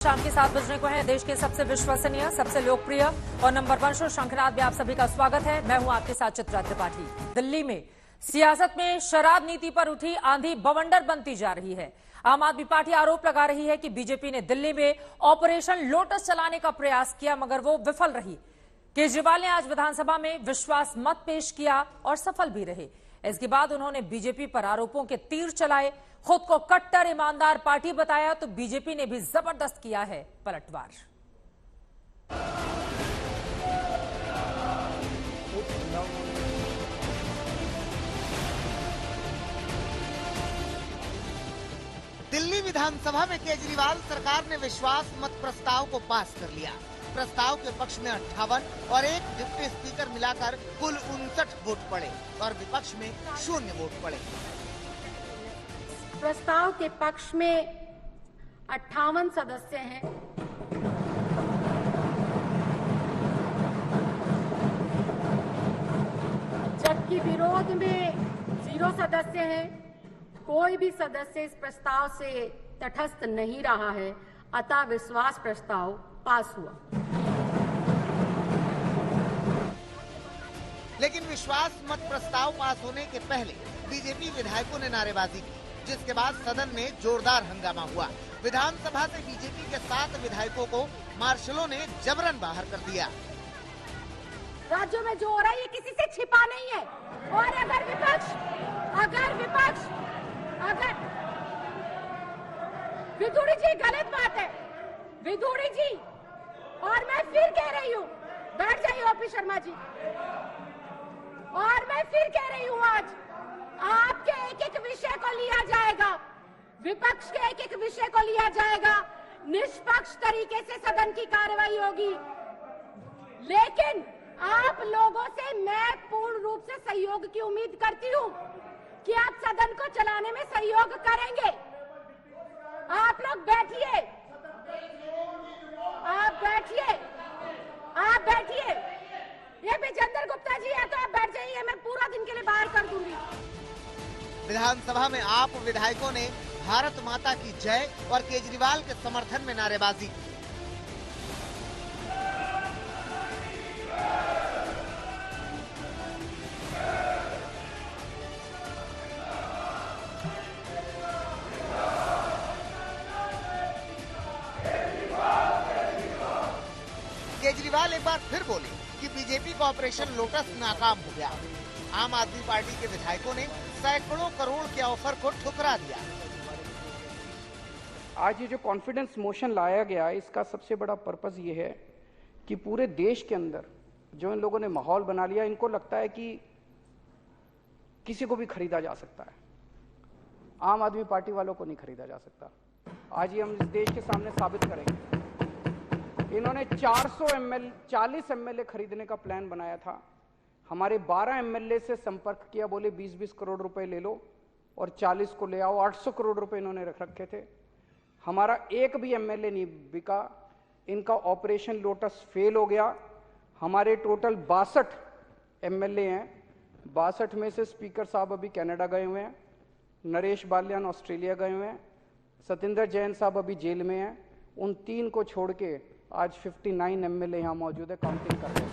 शाम के 7 बजने को है। देश के सबसे विश्वसनीय, सबसे लोकप्रिय और नंबर 1 शो शंखनाद में आप सभी का स्वागत है। मैं हूं आपके साथ चित्रा त्रिपाठी। दिल्ली में सियासत में शराब नीति पर उठी आंधी बवंडर बनती जा रही है। आम आदमी पार्टी आरोप लगा रही है कि बीजेपी ने दिल्ली में ऑपरेशन लोटस चलाने का प्रयास किया, मगर वो विफल रही। केजरीवाल ने आज विधानसभा में विश्वास मत पेश किया और सफल भी रहे। इसके बाद उन्होंने बीजेपी पर आरोपों के तीर चलाए। खुद को कट्टर ईमानदार पार्टी बताया तो बीजेपी ने भी जबरदस्त किया है पलटवार। दिल्ली विधानसभा में केजरीवाल सरकार ने विश्वास मत प्रस्ताव को पास कर लिया। प्रस्ताव के पक्ष में 58 और एक डिप्टी स्पीकर मिलाकर कुल 59 वोट पड़े और विपक्ष में 0 वोट पड़े। प्रस्ताव के पक्ष में 58 सदस्य हैं, जबकि विरोध में 0 सदस्य हैं। कोई भी सदस्य इस प्रस्ताव से तटस्थ नहीं रहा है, अतः विश्वास प्रस्ताव पास हुआ। लेकिन विश्वास मत प्रस्ताव पास होने के पहले बीजेपी विधायकों ने नारेबाजी की, जिसके बाद सदन में जोरदार हंगामा हुआ। विधानसभा से बीजेपी के 7 विधायकों को मार्शलों ने जबरन बाहर कर दिया। राज्यों में जो हो रहा है ये किसी से छिपा नहीं है। और अगर विधुड़ी जी, गलत बात है विधुड़ी जी, और मैं फिर कह रही हूँ, बैठ जाइए ओपी शर्मा जी। और मैं फिर कह रही हूँ, आज आपके एक विषय को लिया जाएगा, विपक्ष के एक विषय को लिया जाएगा, निष्पक्ष तरीके से सदन की कार्रवाई होगी। लेकिन आप लोगों से मैं पूर्ण रूप से सहयोग की उम्मीद करती हूँ कि आप सदन को चलाने में सहयोग करेंगे। आप लोग बैठिए, आप बैठिए। ये विजेंद्र गुप्ता जी है तो आप बैठ जाइए, मैं पूरा दिन के लिए बाहर कर दूंगी। विधानसभा में आप विधायकों ने भारत माता की जय और केजरीवाल के समर्थन में नारेबाजी की। केजरीवाल एक बार फिर बोले कि बीजेपी का ऑपरेशन लोटस नाकाम हो गया। आम आदमी पार्टी के विधायकों ने सैकड़ों करोड़ के ऑफर को ठुकरा दिया। आज ये जो कॉन्फिडेंस मोशन लाया गया, इसका सबसे बड़ा पर्पस ये है कि पूरे देश के अंदर जो इन लोगों ने माहौल बना लिया, इनको लगता है कि किसी को भी खरीदा जा सकता है, आम आदमी पार्टी वालों को नहीं खरीदा जा सकता। आज ये हम इस देश के सामने साबित करेंगे। इन्होंने 40 एमएलए खरीदने का प्लान बनाया था। हमारे 12 एमएलए से संपर्क किया, बोले 20-20 करोड़ रुपए ले लो और 40 को ले आओ। 800 करोड़ रुपए इन्होंने रख रखे थे। हमारा एक भी एमएलए नहीं बिका। इनका ऑपरेशन लोटस फेल हो गया। हमारे टोटल 62 एमएलए हैं। 62 में से स्पीकर साहब अभी कनाडा गए हुए हैं, नरेश बाल्यान ऑस्ट्रेलिया गए हुए हैं, सत्येंद्र जैन साहब अभी जेल में हैं। उन 3 को छोड़ के आज 59 एमएलए यहाँ मौजूद है, काउंटिंग कर रहे हैं।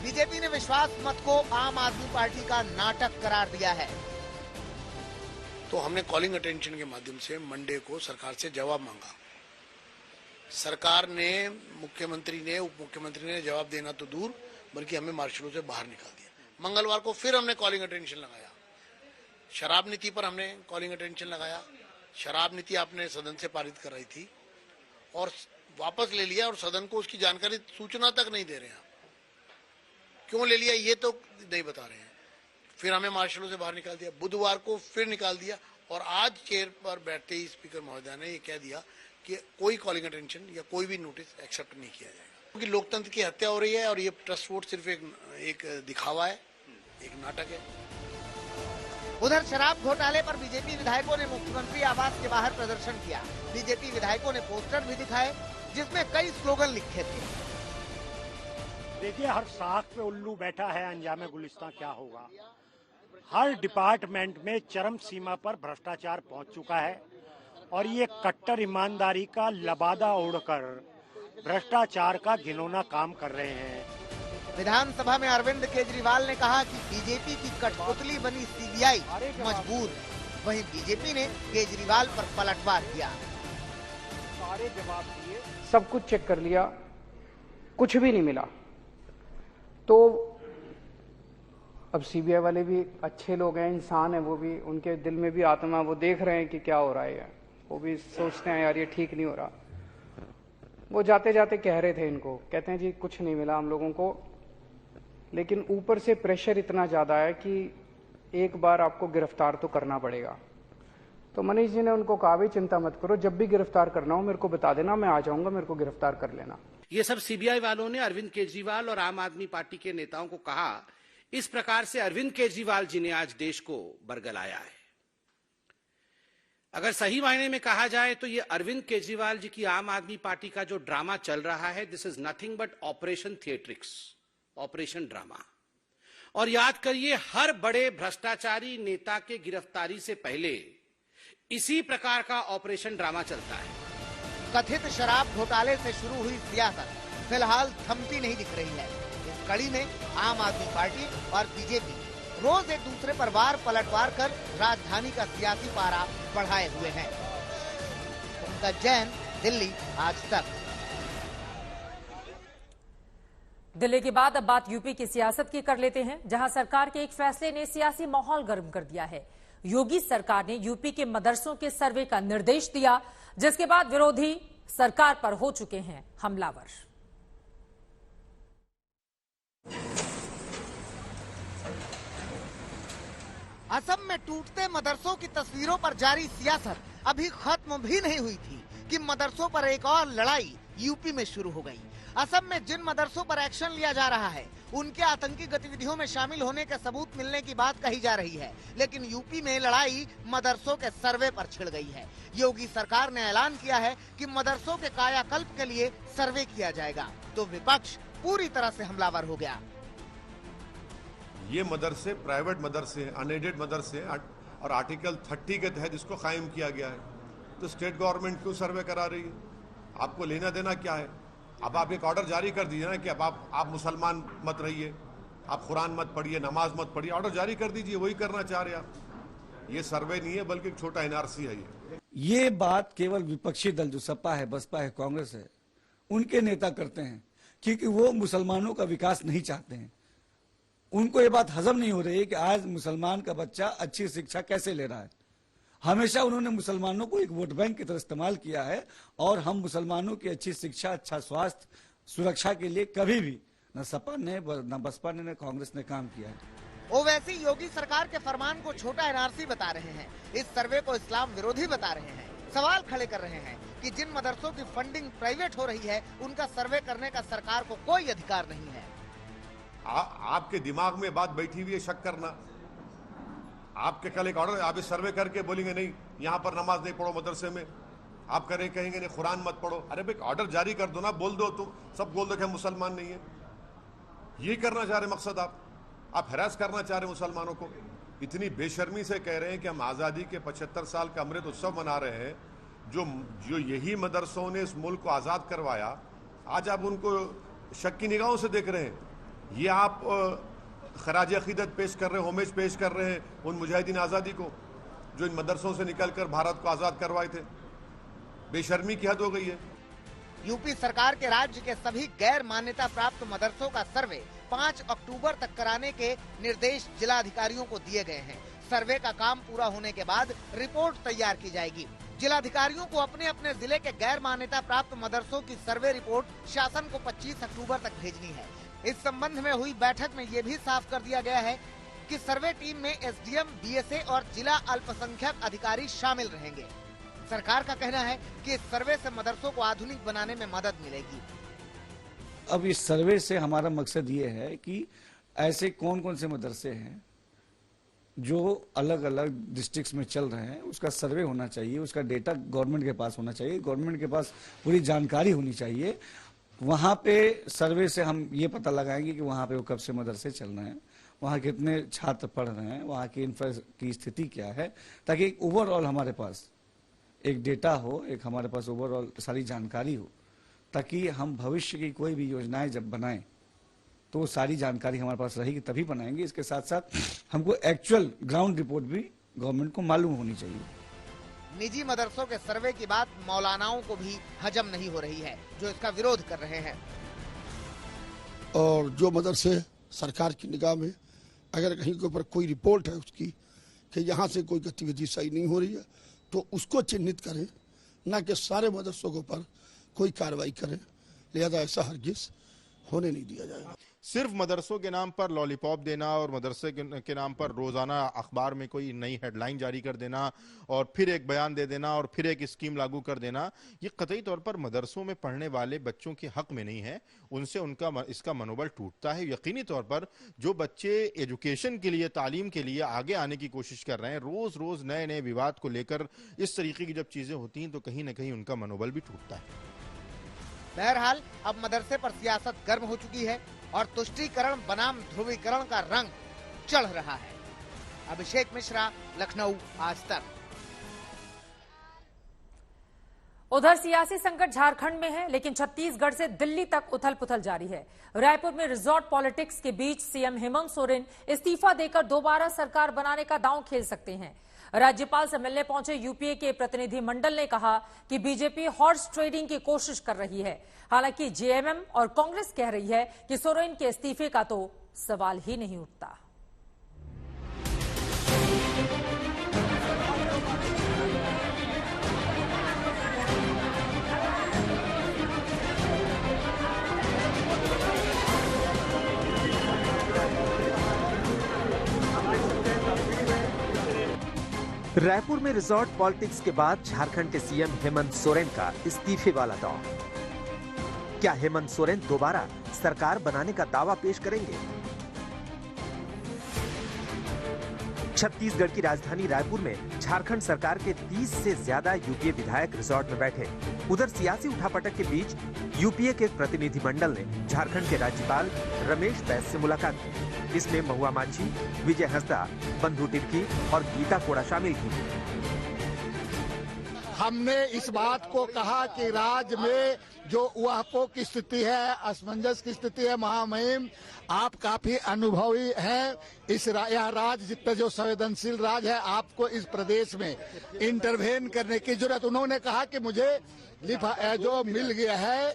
बीजेपी ने विश्वास मत को आम आदमी पार्टी का नाटक करार दिया है। तो हमने कॉलिंग अटेंशन के माध्यम से मंडे को सरकार से जवाब मांगा। सरकार ने, मुख्यमंत्री ने, उप मुख्यमंत्री ने जवाब देना तो दूर, बल्कि हमें मार्शलों से बाहर निकाल दिया। मंगलवार को फिर हमने कॉलिंग अटेंशन लगाया। शराब नीति पर हमने कॉलिंग अटेंशन लगाया। शराब नीति आपने सदन से पारित कराई थी और वापस ले लिया, और सदन को उसकी जानकारी, सूचना तक नहीं दे रहे हैं। क्यों ले लिया ये तो नहीं बता रहे हैं। फिर हमें मार्शलों से बाहर निकाल दिया। बुधवार को फिर निकाल दिया, और आज चेयर पर बैठते ही स्पीकर महोदय ने ये कह दिया कि कोई कॉलिंग अटेंशन या कोई भी नोटिस एक्सेप्ट नहीं किया जाएगा, क्योंकि लोकतंत्र की हत्या हो रही है। और ये ट्रस्ट वोट सिर्फ एक दिखावा है, एक नाटक है। उधर शराब घोटाले पर बीजेपी विधायकों ने मुख्यमंत्री आवास के बाहर प्रदर्शन किया। बीजेपी विधायकों ने पोस्टर भी दिखाए, जिसमें कई स्लोगन लिखे थे। देखिए, हर साख पे उल्लू बैठा है, अंजामे गुलिस्तां क्या होगा। हर डिपार्टमेंट में चरम सीमा पर भ्रष्टाचार पहुंच चुका है और ये कट्टर ईमानदारी का लबादा ओढ़कर भ्रष्टाचार का घिनौना काम कर रहे हैं। विधानसभा में अरविंद केजरीवाल ने कहा कि बीजेपी की कठपुतली बनी सीबीआई मजबूर है। वहीं बीजेपी ने केजरीवाल पर पलटवार किया। सारे जवाब दिए, सब कुछ चेक कर लिया, कुछ भी नहीं मिला। तो अब सीबीआई वाले भी अच्छे लोग हैं, इंसान है, वो भी, उनके दिल में भी आत्मा, वो देख रहे हैं कि क्या हो रहा है, वो भी सोचते हैं यार ये ठीक नहीं हो रहा। वो जाते जाते कह रहे थे इनको, कहते हैं जी कुछ नहीं मिला हम लोगों को, लेकिन ऊपर से प्रेशर इतना ज्यादा है कि एक बार आपको गिरफ्तार तो करना पड़ेगा। तो मनीष जी ने उनको कहा भी चिंता मत करो, जब भी गिरफ्तार करना हो मेरे को बता देना, मैं आ जाऊंगा, मेरे को गिरफ्तार कर लेना। ये सब सीबीआई वालों ने अरविंद केजरीवाल और आम आदमी पार्टी के नेताओं को कहा। इस प्रकार से अरविंद केजरीवाल जी ने आज देश को बरगलाया है। अगर सही मायने में कहा जाए तो ये अरविंद केजरीवाल जी की आम आदमी पार्टी का जो ड्रामा चल रहा है, this is nothing but operation theatrics, operation drama. और याद करिए, हर बड़े भ्रष्टाचारी नेता के गिरफ्तारी से पहले इसी प्रकार का ऑपरेशन ड्रामा चलता है। कथित शराब घोटाले से शुरू हुई सियासत फिलहाल थमती नहीं दिख रही है। इस कड़ी में आम आदमी पार्टी और बीजेपी रोज एक दूसरे पर वार पलटवार कर राजधानी का सियासी पारा बढ़ाए हुए हैं। पंकज जैन, दिल्ली आज तक। दिल्ली के बाद अब बात यूपी की सियासत की कर लेते हैं, जहां सरकार के एक फैसले ने सियासी माहौल गर्म कर दिया है। योगी सरकार ने यूपी के मदरसों के सर्वे का निर्देश दिया, जिसके बाद विरोधी सरकार पर हो चुके हैं हमलावर। असम में टूटते मदरसों की तस्वीरों पर जारी सियासत अभी खत्म भी नहीं हुई थी कि मदरसों पर एक और लड़ाई यूपी में शुरू हो गई। असम में जिन मदरसों पर एक्शन लिया जा रहा है, उनके आतंकी गतिविधियों में शामिल होने के सबूत मिलने की बात कही जा रही है, लेकिन यूपी में लड़ाई मदरसों के सर्वे पर छिड़ गई है। योगी सरकार ने ऐलान किया है कि मदरसों के कायाकल्प के लिए सर्वे किया जाएगा, तो विपक्ष पूरी तरह से हमलावर हो गया। ये मदरसे प्राइवेट मदरसे हैं, अनएडेड मदरसे हैं और आर्टिकल 30 के तहत इसको कायम किया गया है। तो स्टेट गवर्नमेंट क्यों सर्वे करा रही है? आपको लेना देना क्या है? अब आप एक ऑर्डर जारी कर दीजिए ना कि अब आप मुसलमान मत रहिए, आप कुरान मत पढ़िए, नमाज मत पढ़िए, ऑर्डर जारी कर दीजिए। वही करना चाह रहे आप। ये सर्वे नहीं है बल्कि एक छोटा एनआरसी है। ये बात केवल विपक्षी दल जो सपा है, बसपा है, कांग्रेस है, उनके नेता करते हैं, क्योंकि वो मुसलमानों का विकास नहीं चाहते हैं। उनको ये बात हजम नहीं हो रही है कि आज मुसलमान का बच्चा अच्छी शिक्षा कैसे ले रहा है। हमेशा उन्होंने मुसलमानों को एक वोट बैंक की तरह इस्तेमाल किया है और हम मुसलमानों की अच्छी शिक्षा, अच्छा स्वास्थ्य, सुरक्षा के लिए कभी भी न सपा ने, न बसपा ने, न कांग्रेस ने काम किया है। ओवैसी योगी सरकार के फरमान को छोटा एनआरसी बता रहे हैं, इस सर्वे को इस्लाम विरोधी बता रहे हैं। सवाल खड़े कर रहे हैं कि जिन मदरसों की फंडिंग प्राइवेट हो रही है, उनका सर्वे करने का सरकार को कोई अधिकार नहीं है। आपके दिमाग में बात बैठी हुई है शक करना। आपके कल एक ऑर्डर, आप इस सर्वे करके बोलेंगे नहीं यहाँ पर नमाज नहीं पढ़ो मदरसे में, आप कहेंगे नहीं कुरान मत पढ़ो। अरे भाई ऑर्डर जारी कर दो ना, बोल दो, तुम सब बोल दो कि हम मुसलमान नहीं है। ये करना चाह रहे मकसद, आप हैरास करना चाह रहे मुसलमानों को। इतनी बेशर्मी से कह रहे हैं कि हम आज़ादी के 75 साल का अमृत उत्सव मना रहे हैं। जो यही मदरसों ने इस मुल्क को आज़ाद करवाया, आज आप उनको शक की निगाहों से देख रहे हैं। ये आप खराज अकीदत पेश कर रहे हैं, होमेज पेश कर रहे हैं उन मुजाहिदीन आज़ादी को जो इन मदरसों से निकलकर भारत को आज़ाद करवाए थे। बेशर्मी की हद हो गई है। यूपी सरकार के राज्य के सभी गैर मान्यता प्राप्त मदरसों का सर्वे 5 अक्टूबर तक कराने के निर्देश जिलाधिकारियों को दिए गए हैं। सर्वे का काम पूरा होने के बाद रिपोर्ट तैयार की जाएगी। जिलाधिकारियों को अपने अपने जिले के गैर मान्यता प्राप्त मदरसों की सर्वे रिपोर्ट शासन को 25 अक्टूबर तक भेजनी है। इस संबंध में हुई बैठक में ये भी साफ कर दिया गया है कि सर्वे टीम में एसडीएम, बीएसए और जिला अल्पसंख्यक अधिकारी शामिल रहेंगे। सरकार का कहना है कि इस सर्वे से मदरसों को आधुनिक बनाने में मदद मिलेगी। अब इस सर्वे से हमारा मकसद ये है कि ऐसे कौन कौन से मदरसे हैं जो अलग अलग डिस्ट्रिक्ट्स में चल रहे हैं, उसका सर्वे होना चाहिए, उसका डेटा गवर्नमेंट के पास होना चाहिए, गवर्नमेंट के पास पूरी जानकारी होनी चाहिए। वहाँ पे सर्वे से हम ये पता लगाएंगे कि वहाँ पे वो कब से मदरसे चल रहे हैं, वहाँ कितने छात्र पढ़ रहे हैं, वहाँ की इंफ्रा की स्थिति क्या है, ताकि ओवरऑल हमारे पास एक डेटा हो, एक हमारे पास ओवरऑल सारी जानकारी हो, ताकि हम भविष्य की कोई भी योजनाएं जब बनाएं तो सारी जानकारी हमारे पास रहेगी तभी बनाएंगे। इसके साथ साथ हमको एक्चुअल ग्राउंड रिपोर्ट भी गवर्नमेंट को मालूम होनी चाहिए। निजी मदरसों के सर्वे की बात मौलानाओं को भी हजम नहीं हो रही है, जो इसका विरोध कर रहे हैं। और जो मदरसे सरकार की निगाह में अगर कहीं के ऊपर कोई रिपोर्ट है उसकी कि यहाँ से कोई गतिविधि सही नहीं हो रही है तो उसको चिन्हित करें, न कि सारे मदरसों के ऊपर कोई कार्रवाई करें। लिहाजा ऐसा हरगिज होने नहीं दिया जाएगा। सिर्फ मदरसों के नाम पर लॉलीपॉप देना और मदरसे के नाम पर रोजाना अखबार में कोई नई हेडलाइन जारी कर देना और फिर एक बयान दे देना और फिर एक स्कीम लागू कर देना, ये कतई तौर पर मदरसों में पढ़ने वाले बच्चों के हक में नहीं है। उनसे इसका मनोबल टूटता है। यकीनी तौर पर जो बच्चे एजुकेशन के लिए, तालीम के लिए आगे आने की कोशिश कर रहे हैं, रोज रोज नए नए विवाद को लेकर इस तरीके की जब चीजें होती हैं तो कहीं ना कहीं उनका मनोबल भी टूटता है। बहरहाल अब मदरसे पर सियासत गर्म हो चुकी है और तुष्टीकरण बनाम ध्रुवीकरण का रंग चढ़ रहा है। अभिषेक मिश्रा, लखनऊ, आज तक। उधर सियासी संकट झारखंड में है, लेकिन छत्तीसगढ़ से दिल्ली तक उथल पुथल जारी है। रायपुर में रिजॉर्ट पॉलिटिक्स के बीच सीएम हेमंत सोरेन इस्तीफा देकर दोबारा सरकार बनाने का दांव खेल सकते हैं। राज्यपाल से मिलने पहुंचे यूपीए के प्रतिनिधि मंडल ने कहा कि बीजेपी हॉर्स ट्रेडिंग की कोशिश कर रही है। हालांकि जेएमएम और कांग्रेस कह रही है कि सोरेन के इस्तीफे का तो सवाल ही नहीं उठता। रायपुर में रिजॉर्ट पॉलिटिक्स के बाद झारखंड के सीएम हेमंत सोरेन का इस्तीफे वाला दौर। क्या हेमंत सोरेन दोबारा सरकार बनाने का दावा पेश करेंगे? छत्तीसगढ़ की राजधानी रायपुर में झारखंड सरकार के 30 से ज्यादा यूपीए विधायक रिजॉर्ट में बैठे। उधर सियासी उठापटक के बीच यूपीए के प्रतिनिधिमंडल ने झारखंड के राज्यपाल रमेश बैस से मुलाकात की। इसमें महुआ मांझी, विजय हंसदा, बंधु तिर्की और गीता कोड़ा शामिल थी। हमने इस बात को कहा कि राज्य में जो उहापों की स्थिति है, असमंजस की स्थिति है, महामहिम आप काफी अनुभवी हैं। यह राज्य जितना जो संवेदनशील राज्य है, आपको इस प्रदेश में इंटरवेन करने की जरूरत। उन्होंने कहा कि मुझे जो मिल गया है,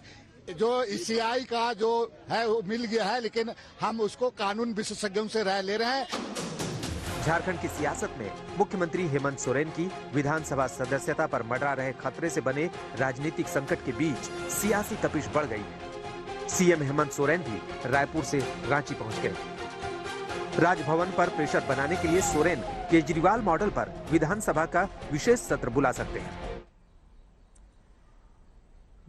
जो ईसीआई का जो है वो मिल गया है, लेकिन हम उसको कानून विशेषज्ञों से राय ले रहे हैं। झारखंड की सियासत में मुख्यमंत्री हेमंत सोरेन की विधानसभा सदस्यता पर मंडरा रहे खतरे से बने राजनीतिक संकट के बीच सियासी तपिश बढ़ गई है। सीएम हेमंत सोरेन भी रायपुर से रांची पहुंच गए। राजभवन पर प्रेशर बनाने के लिए सोरेन केजरीवाल मॉडल पर विधानसभा का विशेष सत्र बुला सकते हैं।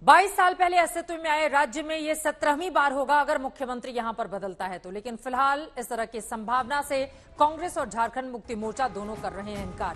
22 साल पहले अस्तित्व में आए राज्य में यह 17वीं बार होगा अगर मुख्यमंत्री यहां पर बदलता है तो। लेकिन फिलहाल इस तरह की संभावना से कांग्रेस और झारखंड मुक्ति मोर्चा दोनों कर रहे हैं इनकार।